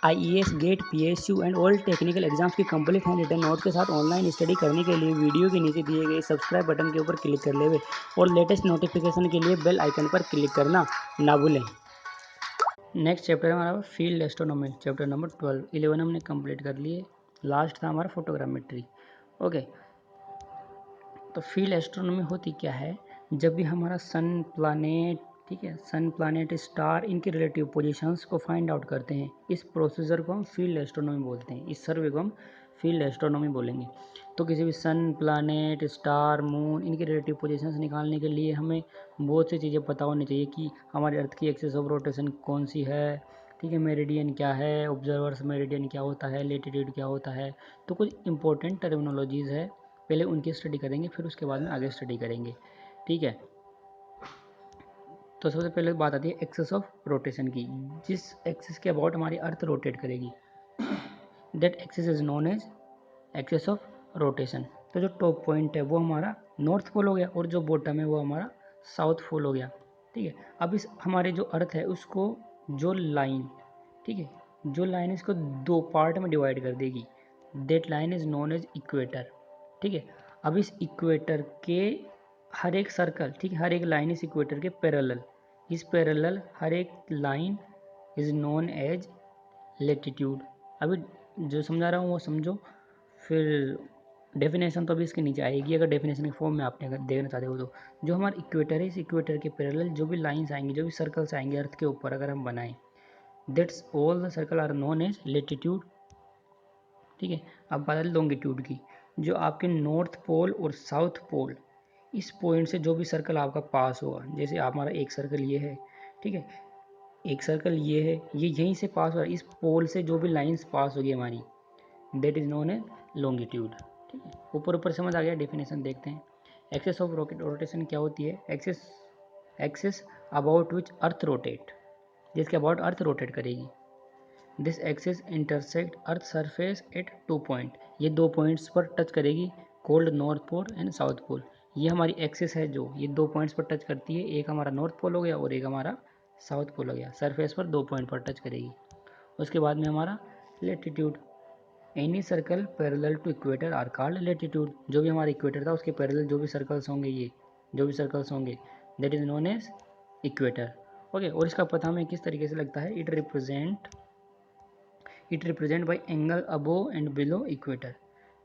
IAS, GATE, PSU and all technical exams की complete handwritten note के साथ online study करने के लिए वीडियो के नीचे दिए गए सब्सक्राइब बटन के ऊपर क्लिक कर लेवे और लेटेस्ट नोटिफिकेशन के लिए बेल आइकन पर क्लिक करना ना भूलें। नेक्स्ट चैप्टर हमारा फील्ड एस्ट्रोनॉमी, चैप्टर नंबर 11 हमने कंप्लीट कर लिए। लास्ट था हमारा फोटोग्रामेट्री। ओके, तो फील्ड एस्ट्रोनॉमी होती क्या है? जब भी हमारा सन, प्लानेट, ठीक है, सन, प्लानेट, स्टार, इनके रिलेटिव पोजीशंस को फाइंड आउट करते हैं, इस प्रोसीजर को हम फील्ड एस्ट्रोनॉमी बोलते हैं। इस सर्वे को हम फील्ड एस्ट्रोनॉमी बोलेंगे। तो किसी भी सन, प्लानेट, स्टार, मून, इनके रिलेटिव पोजीशंस निकालने के लिए हमें बहुत सी चीज़ें पता होनी चाहिए कि हमारे अर्थ की एक्सिस ऑफ रोटेशन कौन सी है, ठीक है, मेरिडियन क्या है, ऑब्जर्वर्स मेरिडियन क्या होता है, लेटीट्यूड क्या होता है। तो कुछ इंपॉर्टेंट टर्मिनोलॉजीज़ है, पहले उनकी स्टडी करेंगे, फिर उसके बाद में आगे स्टडी करेंगे, ठीक है। तो सबसे पहले बात आती है एक्सिस ऑफ रोटेशन की। जिस एक्सिस के अबाउट हमारी अर्थ रोटेट करेगी, that axis is known as axis of rotation. तो जो टॉप पॉइंट है वो हमारा नॉर्थ पोल हो गया और जो बॉटम है वो हमारा साउथ पोल हो गया, ठीक है। अब इस हमारे जो अर्थ है उसको जो लाइन, ठीक है, जो लाइन इसको दो पार्ट में डिवाइड कर देगी, that line is known as equator, ठीक है। अब इस इक्वेटर के हर एक सर्कल, ठीक है, हर एक लाइन इस इक्वेटर के पैरेलल, इस पैरेलल हर एक line is known as latitude. अभी जो समझा रहा हूँ वो समझो, फिर डेफिनेशन तो अभी इसके नीचे आएगी, अगर डेफिनेशन के फॉर्म में आपने अगर देखना चाहते हो तो। जो हमारा इक्वेटर है, इस इक्वेटर के पैरेलल जो भी लाइंस आएंगी, जो भी सर्कल्स आएंगे अर्थ के ऊपर अगर हम बनाएं, that's all the circle are known as latitude, ठीक है। अब बात है लॉन्गिट्यूड की। जो आपके नॉर्थ पोल और साउथ पोल, इस पॉइंट से जो भी सर्कल आपका पास होगा, जैसे आप हमारा एक सर्कल ये है, ठीक है, एक सर्कल ये है, ये यहीं से पास हो रहा है, इस पोल से जो भी लाइंस पास होगी हमारी, that is known as longitude, ठीक है। ऊपर ऊपर समझ आ गया, डेफिनेशन देखते हैं। एक्सिस ऑफ रोटेशन क्या होती है? Axis, axis about which earth rotate, जिसके अबाउट अर्थ रोटेट करेगी। This axis intersect earth surface at 2 point, ये 2 पॉइंट्स पर टच करेगी, called north pole and south pole. ये हमारी एक्सिस है जो ये 2 पॉइंट्स पर टच करती है, एक हमारा नॉर्थ पोल हो गया और एक हमारा साउथ पोल हो गया, सरफेस पर 2 पॉइंट पर टच करेगी। उसके बाद में हमारा latitude, any circle parallel to equator are called latitude. जो भी हमारा इक्वेटर था उसके पैरेलल जो भी सर्कल्स होंगे, ये जो भी सर्कल्स होंगे, that is known as equator, okay. और इसका पता हमें किस तरीके से लगता है? It represent by angle above and below equator.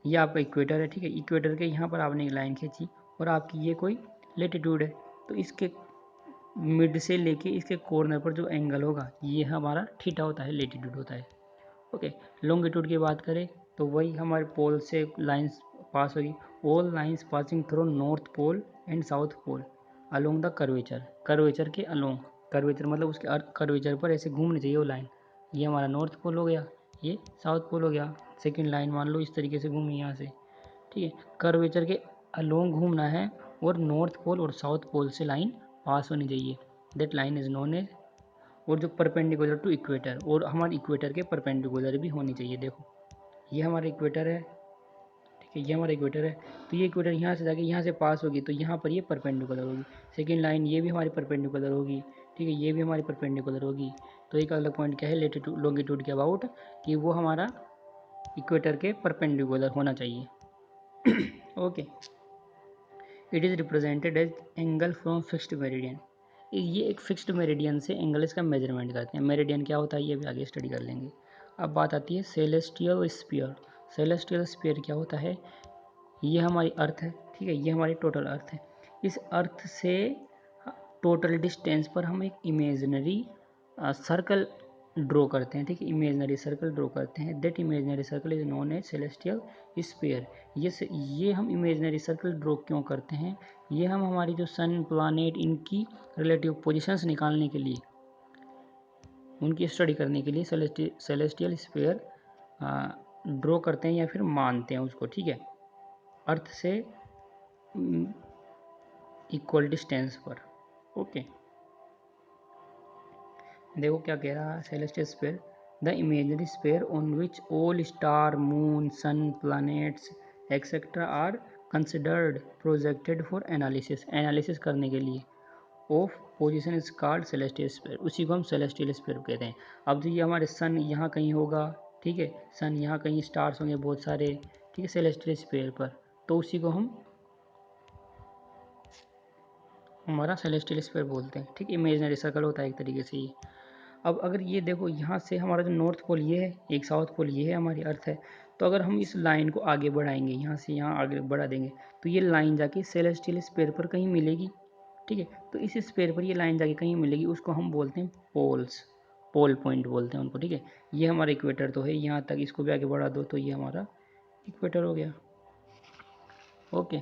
ये आपका इक्वेटर है, ठीक है, इक्वेटर के यहाँ पर आपने एक लाइन खींची और आपकी ये कोई लेटीट्यूड है, तो इसके मिड से लेके इसके कॉर्नर पर जो एंगल होगा ये हमारा थीटा होता है, लेटीट्यूड होता है, ओके। लॉन्गिट्यूड की बात करें तो वही हमारे पोल से लाइंस पास होगी, all lines passing through north pole and south pole along the curvature, curvature के अलोंग, कर्वेचर मतलब उसके अर्थ कर्वेचर पर ऐसे घूमनी चाहिए वो लाइन। ये हमारा नॉर्थ पोल हो गया, ये साउथ पोल हो गया, सेकेंड लाइन मान लो इस तरीके से घूमी यहाँ से, ठीक है। कर्वेचर के अलोंग घूमना है और नॉर्थ पोल और साउथ पोल से लाइन पास होनी चाहिए, that line is known as, और जो परपेंडिकुलर टू इक्वेटर, और हमारे इक्वेटर के परपेंडिकुलर भी होनी चाहिए। देखो ये हमारा इक्वेटर है, ठीक है, ये हमारा इक्वेटर है, तो ये इक्वेटर यहाँ से जाके यहाँ से पास होगी तो यहाँ पर ये परपेंडिकुलर होगी। सेकेंड लाइन ये भी हमारी परपेंडिकुलर होगी, ठीक है, ये भी हमारी परपेंडिकुलर होगी। तो एक अलग पॉइंट क्या है लेटीट्यूड लॉन्गिट्यूड के अबाउट, कि वो हमारा इक्वेटर के परपेंडिकुलर होना चाहिए, okay. It is represented as angle from fixed meridian, ये एक फिक्स्ड मेरिडियन से एंगल इसका मेजरमेंट करते हैं। मेरिडियन क्या होता है ये भी आगे स्टडी कर लेंगे। अब बात आती है सेलेस्टियल स्फीयर। सेलेस्टियल स्फीयर क्या होता है? ये हमारी अर्थ है, ठीक है, ये हमारी टोटल अर्थ है। इस अर्थ से टोटल डिस्टेंस पर हम एक इमेजनरी सर्कल ड्रॉ करते हैं, ठीक है, इमेजनरी सर्कल ड्रॉ करते हैं, that imaginary circle is known as celestial sphere. ये हम इमेजनरी सर्कल ड्रॉ क्यों करते हैं? ये हम हमारी जो सन, प्लानेट, इनकी रिलेटिव पोजीशंस निकालने के लिए, उनकी स्टडी करने के लिए सेलेस्टियल स्फीयर ड्रॉ करते हैं या फिर मानते हैं उसको, ठीक है, अर्थ से इक्वल डिस्टेंस पर, ओके। देखो क्या कह रहा है celestial sphere, the imaginary sphere on which all star, moon, sun, planets etcetera are considered projected for analysis, analysis करने के लिए of position is called celestial sphere, उसी को हम सेलेस्टियल स्फीयर कहते हैं। अब तो ये हमारे सन यहाँ कहीं होगा, ठीक है, सन यहाँ कहीं, स्टार्स होंगे बहुत सारे, ठीक है, सेलेस्टियल स्फीयर पर, तो उसी को हम हमारा सेलेस्टियल स्फीयर बोलते हैं, ठीक है। इमेजिनरी सर्कल होता है एक तरीके से ये। अब अगर ये देखो यहाँ से हमारा जो नॉर्थ पोल ये है, एक साउथ पोल ये है, हमारी अर्थ है, तो अगर हम इस लाइन को आगे बढ़ाएंगे, यहाँ से यहाँ आगे बढ़ा देंगे, तो ये लाइन जाके सेलेस्टियल स्फीयर पर कहीं मिलेगी, ठीक है। तो इस स्फीयर पर ये लाइन जाके कहीं मिलेगी, उसको हम बोलते हैं पोल्स, पोल पॉइंट बोलते हैं उनको, ठीक है। ये हमारा इक्वेटर तो है यहाँ तक, इसको भी आगे बढ़ा दो तो ये हमारा इक्वेटर हो गया। ओके,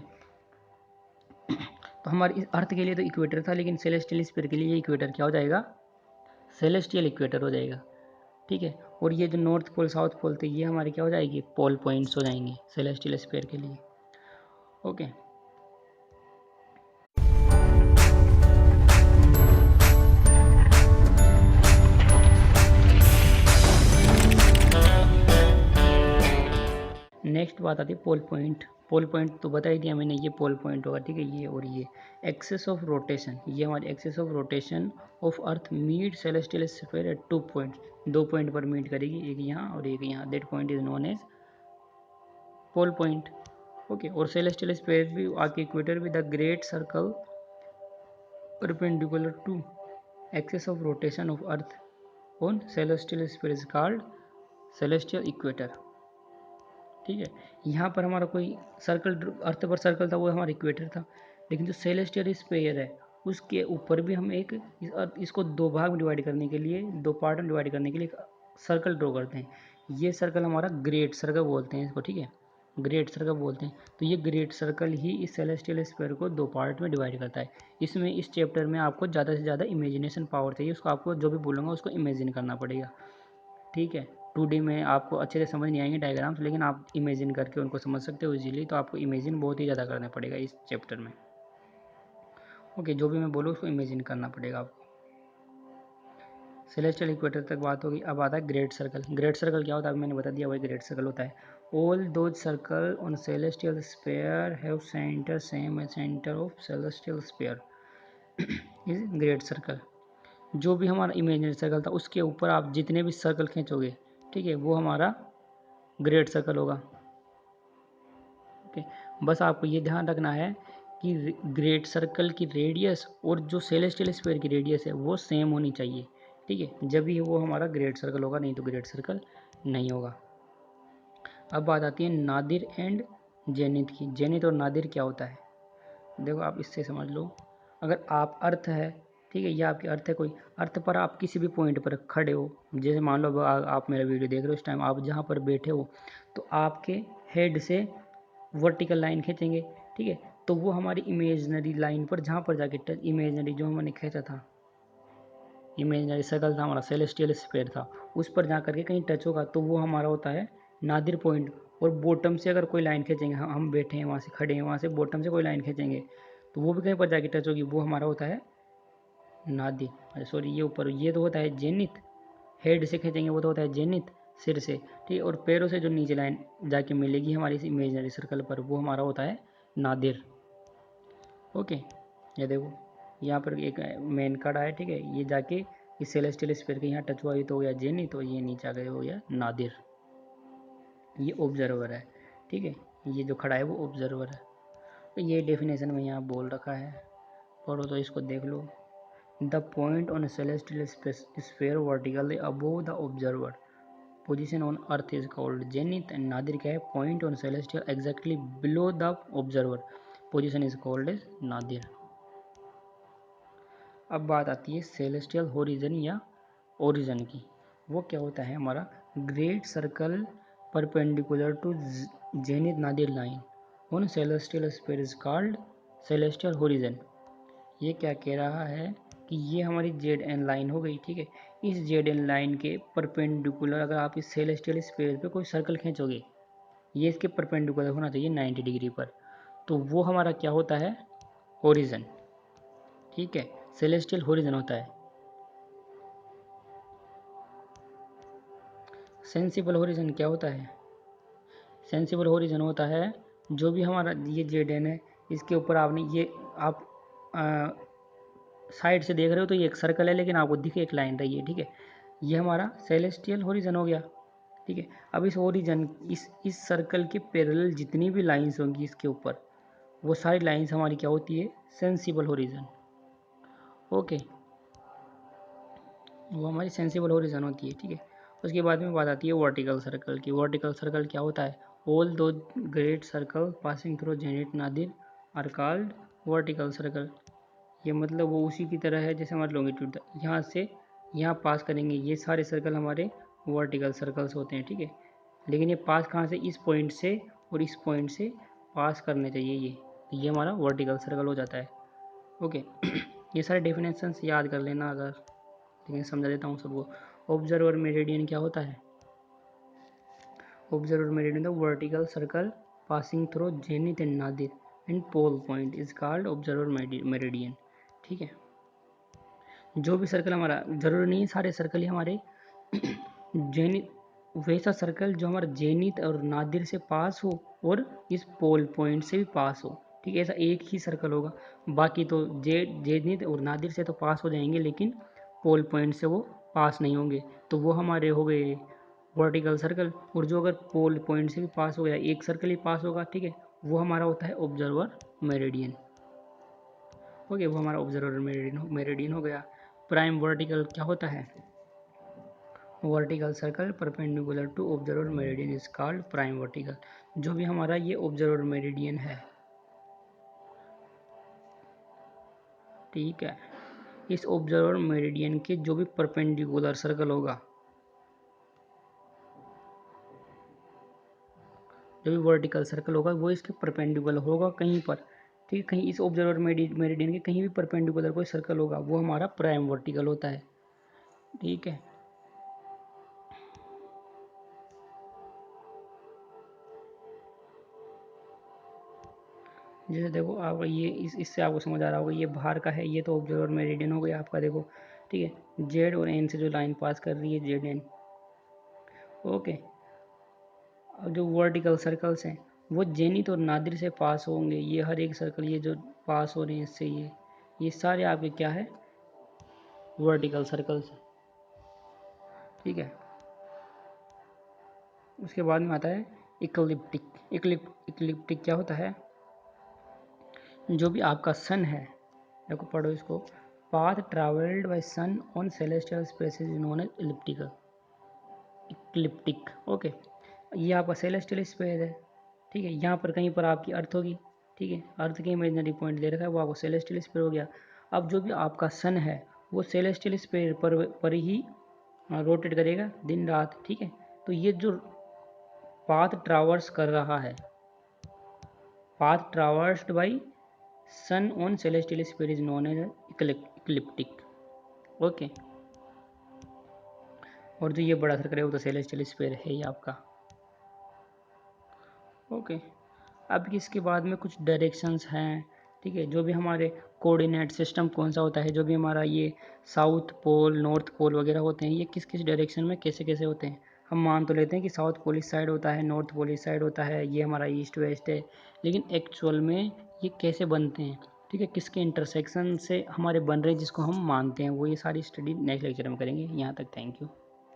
तो हमारी इस अर्थ के लिए तो इक्वेटर था, लेकिन सेलेस्टियल स्फीयर के लिए ये इक्वेटर क्या हो जाएगा, सेलेस्टियल इक्वेटर हो जाएगा, ठीक है। और ये जो नॉर्थ पोल साउथ पोल थे ये हमारे क्या हो जाएगी, पोल पॉइंट्स हो जाएंगे सेलेस्टियल स्फीयर के लिए। ओके, नेक्स्ट बात आती है पोल पॉइंट। पोल पॉइंट तो बता ही दिया मैंने, ये पोल पॉइंट होगा, ठीक है, ये और ये एक्सेस ऑफ रोटेशन, ये हमारी axis of rotation of earth meet celestial sphere at 2 point, 2 point पर मीट करेगी, एक यहाँ और एक यहाँ, that point is known as pole point. Okay, और सेलेस्टियल स्फीयर भी आपके equator with the great circle perpendicular to axis of rotation of earth on celestial sphere is called celestial equator, ठीक है। यहाँ पर हमारा कोई सर्कल, अर्थ पर सर्कल था, वो हमारा इक्वेटर था, लेकिन जो सेलेस्टियल स्फीयर है उसके ऊपर भी हम एक इसको दो भाग में डिवाइड करने के लिए, दो पार्ट में डिवाइड करने के लिए एक सर्कल ड्रॉ करते हैं। ये सर्कल हमारा ग्रेट सर्कल बोलते हैं इसको, ठीक है, ग्रेट सर्कल बोलते हैं। तो ये ग्रेट सर्कल ही इस सेलेस्टियल स्फीयर को दो पार्ट में डिवाइड करता है। इसमें इस चैप्टर में आपको ज़्यादा से ज़्यादा इमेजिनेशन पावर चाहिए, उसको आपको जो भी बोलूँगा उसको इमेजिन करना पड़ेगा, ठीक है। 2D में आपको अच्छे से समझ नहीं आएंगे डायग्राम्स, लेकिन आप इमेजिन करके उनको समझ सकते हो इजीली, तो आपको इमेजिन बहुत ही ज़्यादा करना पड़ेगा इस चैप्टर में। ओके, जो भी मैं बोलूँ उसको इमेजिन करना पड़ेगा आपको। सेलेस्टियल इक्वेटर तक बात होगी, अब आता है ग्रेट सर्कल। ग्रेट सर्कल क्या होता है, मैंने बता दिया, वही ग्रेट सर्कल होता है। All those circle on celestial sphere have centre same as centre of celestial sphere is great circle. जो भी हमारा इमेजिनरी सर्कल था उसके ऊपर आप जितने भी सर्कल खींचोगे, ठीक है, वो हमारा ग्रेट सर्कल होगा। ओके, बस आपको ये ध्यान रखना है कि ग्रेट सर्कल की रेडियस और जो सेलेस्टियल स्फीयर की रेडियस है वो सेम होनी चाहिए, ठीक है, जब भी वो हमारा ग्रेट सर्कल होगा, नहीं तो ग्रेट सर्कल नहीं होगा। अब बात आती है नादिर एंड जेनिथ की। जेनिथ और नादिर क्या होता है, देखो आप इससे समझ लो। अगर आप अर्थ है, ठीक है, या आपकी अर्थ है, कोई अर्थ पर आप किसी भी पॉइंट पर खड़े हो, जैसे मान लो आप मेरा वीडियो देख रहे हो, इस टाइम आप जहाँ पर बैठे हो, तो आपके हेड से वर्टिकल लाइन खींचेंगे, ठीक है, तो वो हमारी इमेजनरी लाइन पर जहाँ पर जाके टच, इमेजनरी जो हमने खींचा था, इमेजनरी सर्कल था हमारा, सेलेस्टियल स्फीयर था, उस पर जा करके कहीं टच होगा तो वो हमारा होता है नादिर पॉइंट। और बॉटम से अगर कोई लाइन खींचेंगे, हम बैठे हैं वहाँ से, खड़े हैं वहाँ से, बॉटम से कोई लाइन खींचेंगे तो वो भी कहीं पर जाके टच होगी, वो हमारा होता है नादिर, सॉरी ये ऊपर, ये तो होता है जेनिथ। हेड से खींचेंगे वो तो होता है जेनिथ, सिर से, ठीक है, और पैरों से जो नीचे लाइन जाके मिलेगी हमारी इस इमेजनरी सर्कल पर, वो हमारा होता है नादिर। ओके, ये देखो यहाँ पर एक मेन खड़ा है, ठीक है, ये जाके इस सेलेस्टियल स्फीयर के यहाँ टच हुआ, ये तो हो गया जेनिथ, तो ये नीचे आ गया हो गया नादिर। ये ऑब्जर्वर है, ठीक है, ये जो खड़ा है वो ऑब्जर्वर है। तो ये डेफिनेशन में यहाँ बोल रखा है, पढ़ो तो इसको देख लो। The point on celestial sphere vertically above the observer position on earth is called zenith, and nadir क्या है, point on celestial exactly below the observer position is called as nadir. अब बात आती है सेलेस्टियल होरिजन या origin की। वो क्या होता है, हमारा great circle perpendicular to zenith nadir line on celestial sphere is called celestial horizon. ये क्या कह रहा है कि ये हमारी जेड एन लाइन हो गई, ठीक है, इस जेड एन लाइन के परपेंडिकुलर अगर आप इस सेलेस्टियल स्फीयर पे कोई सर्कल खींचोगे, ये इसके परपेंडिकुलर होना चाहिए 90 डिग्री पर, तो वो हमारा क्या होता है, होरिजन, ठीक है, सेलेस्टियल होरिजन होता है। सेंसिबल होरिजन क्या होता है, सेंसिबल होरिजन होता है जो भी हमारा ये जेड एन है, इसके ऊपर आपने ये आप साइड से देख रहे हो तो ये एक सर्कल है, लेकिन आपको दिखे एक लाइन रही है, ठीक है। ये हमारा सेलेस्टियल होरिजन हो गया, ठीक है। अब इस ओरिजन इस सर्कल के पैरेलल जितनी भी लाइंस होंगी इसके ऊपर, वो सारी लाइंस हमारी क्या होती है, सेंसिबल होरिजन। ओके, वो हमारी सेंसिबल होरिजन होती है, ठीक है। उसके बाद में बात आती है वर्टिकल सर्कल की। वर्टिकल सर्कल क्या होता है, all two great circle passing through zenith nadir are called vertical circle. ये मतलब वो उसी की तरह है जैसे हमारा लॉन्गिट्यूड था, यहाँ से यहाँ पास करेंगे, ये सारे सर्कल हमारे वर्टिकल सर्कल्स होते हैं, ठीक है। लेकिन ये पास कहाँ से, इस पॉइंट से और इस पॉइंट से पास करने चाहिए ये हमारा वर्टिकल सर्कल हो जाता है। ओके ये सारे डेफिनेशंस याद कर लेना अगर, लेकिन समझा देता हूँ सबको। ऑब्जर्वर मेरिडियन क्या होता है, observer meridian the vertical circle passing through zenith and nadir and pole point is called observer meridian, ठीक है। जो भी सर्कल हमारा, जरूरी नहीं सारे सर्कल ही हमारे जेनिथ, वैसा सर्कल जो हमारा जेनिथ और नादिर से पास हो और इस पोल पॉइंट से भी पास हो, ठीक है। ऐसा एक ही सर्कल होगा, बाकी तो जेनिथ और नादिर से तो पास हो जाएंगे, लेकिन पोल पॉइंट से वो पास नहीं होंगे, तो वो हमारे हो गए वर्टिकल सर्कल। और जो अगर पोल पॉइंट से भी पास हो गया, एक सर्कल ही पास होगा, ठीक है, वो हमारा होता है ऑब्जर्वर मेरिडियन। ओके, वो हमारा ऑब्जर्वर मेरिडियन हो गया। प्राइम वर्टिकल क्या होता है, vertical circle perpendicular to observer meridian is called prime vertical. जो भी हमारा ये ऑब्जर्वर मेरिडियन है, ठीक है, इस ऑब्जर्वर मेरिडियन के जो भी परपेंडिकुलर सर्कल होगा, जो भी वर्टिकल सर्कल होगा वो इसके परपेंडिकुलर होगा कहीं पर, ठीक है। कहीं इस ऑब्जर्वर मेरिडियन के कहीं भी परपेंडिकुलर कोई सर्कल होगा, वो हमारा प्राइम वर्टिकल होता है, ठीक है। जैसे देखो आप ये इससे आपको समझ आ रहा होगा, ये बाहर का है, ये तो ऑब्जर्वर मेरिडियन हो गया आपका, देखो, ठीक है। जेड और एन से जो लाइन पास कर रही है, जेड एन, ओके। अब जो वर्टिकल सर्कल्स हैं वो जेनिथ और नादिर से पास होंगे, ये हर एक सर्कल ये जो पास हो रहे हैं इससे, ये सारे आपके क्या है, वर्टिकल सर्कल्स, ठीक है। उसके बाद में आता है इक्लिप्टिक। इक्लिप्टिक क्या होता है, जो भी आपका सन है, देखो पढ़ो इसको, path travelled by sun on celestial space is known as elliptical, ecliptic, okay. ये आपका सेलेस्टियल स्पेस है, ठीक है। यहाँ पर कहीं पर आपकी अर्थ होगी, ठीक है, अर्थ के इमेजिनरी पॉइंट दे रखा है, वो आपको सेलेस्टियल स्पेयर हो गया। अब जो भी आपका सन है वो सेलेस्टियल स्पेयर पर ही रोटेट करेगा दिन रात, ठीक है। तो ये जो पाथ ट्रावर्स कर रहा है, path traversed by sun on celestial sphere is known as ecliptic, okay. और जो ये बड़ा सर्कल है वो तो सेलेस्टियल स्पेयर है ही आपका, ओके। अब इसके बाद में कुछ डायरेक्शंस हैं, ठीक है। जो भी हमारे कोऑर्डिनेट सिस्टम कौन सा होता है, जो भी हमारा ये साउथ पोल नॉर्थ पोल वगैरह होते हैं, ये किस किस डायरेक्शन में कैसे कैसे होते हैं। हम मान तो लेते हैं कि साउथ पोल इस साइड होता है, नॉर्थ पोल इस साइड होता है, ये हमारा ईस्ट वेस्ट है, लेकिन एक्चुअल में ये कैसे बनते हैं, ठीक है, किसके इंटरसेक्शन से हमारे बन रहे हैं जिसको हम मानते हैं, वो ये सारी स्टडी नेक्स्ट लेक्चर में करेंगे। यहाँ तक थैंक यू।